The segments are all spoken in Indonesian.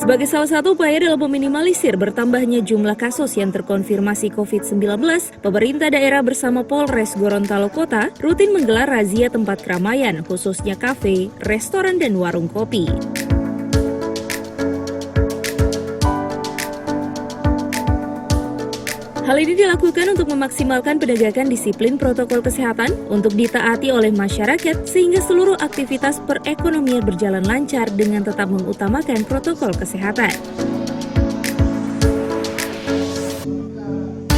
Sebagai salah satu upaya dalam meminimalisir bertambahnya jumlah kasus yang terkonfirmasi COVID-19, pemerintah daerah bersama Polres Gorontalo Kota rutin menggelar razia tempat keramaian, khususnya kafe, restoran, dan warung kopi. Hal ini dilakukan untuk memaksimalkan penegakan disiplin protokol kesehatan untuk ditaati oleh masyarakat sehingga seluruh aktivitas perekonomian berjalan lancar dengan tetap mengutamakan protokol kesehatan.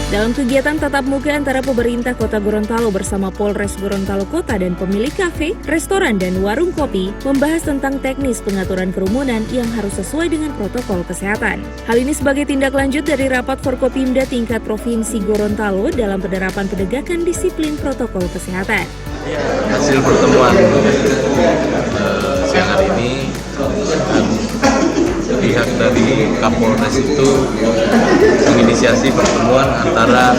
Dalam kegiatan tatap muka antara pemerintah Kota Gorontalo bersama Polres Gorontalo Kota dan pemilik kafe, restoran, dan warung kopi membahas tentang teknis pengaturan kerumunan yang harus sesuai dengan protokol kesehatan. Hal ini sebagai tindak lanjut dari rapat Forkopimda tingkat Provinsi Gorontalo dalam penerapan penegakan disiplin protokol kesehatan. Hasil pertemuan siang hari ini, pihak dari Kapolres itu menginisiasi pertemuan antara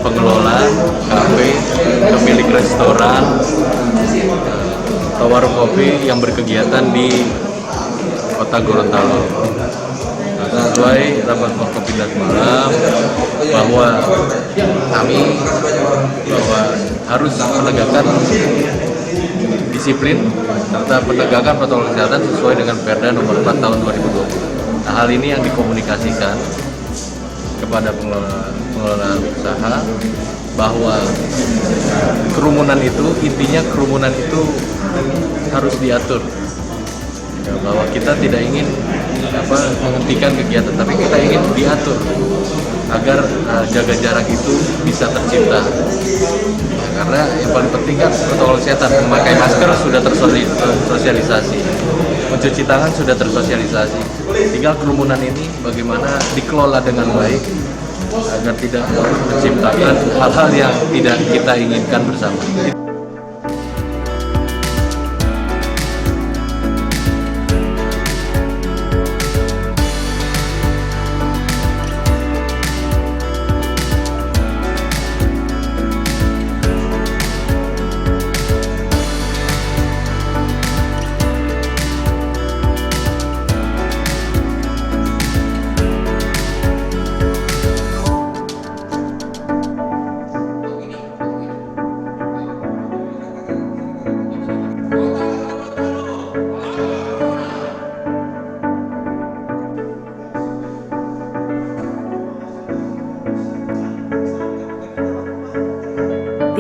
pengelola kafe, pemilik restoran, atau warung kopi yang berkegiatan di Kota Gorontalo. Sesuai rapat Forkopimda semalam bahwa kami harus menegakkan disiplin serta penegakan protokol kesehatan sesuai dengan Perda nomor 4 tahun 2020. Nah, hal ini yang dikomunikasikan kepada pengelola usaha bahwa kerumunan itu, intinya kerumunan itu harus diatur. Ya, bahwa kita tidak ingin menghentikan kegiatan, tapi kita ingin diatur agar jaga jarak itu bisa tercipta. Ya, karena yang paling penting kan protokol kesehatan, memakai masker sudah tersosialisasi, mencuci tangan sudah tersosialisasi. Tinggal kerumunan ini bagaimana dikelola dengan baik agar tidak menciptakan hal-hal yang tidak kita inginkan bersama.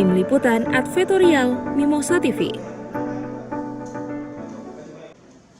Tim Liputan Advertorial Mimosa TV.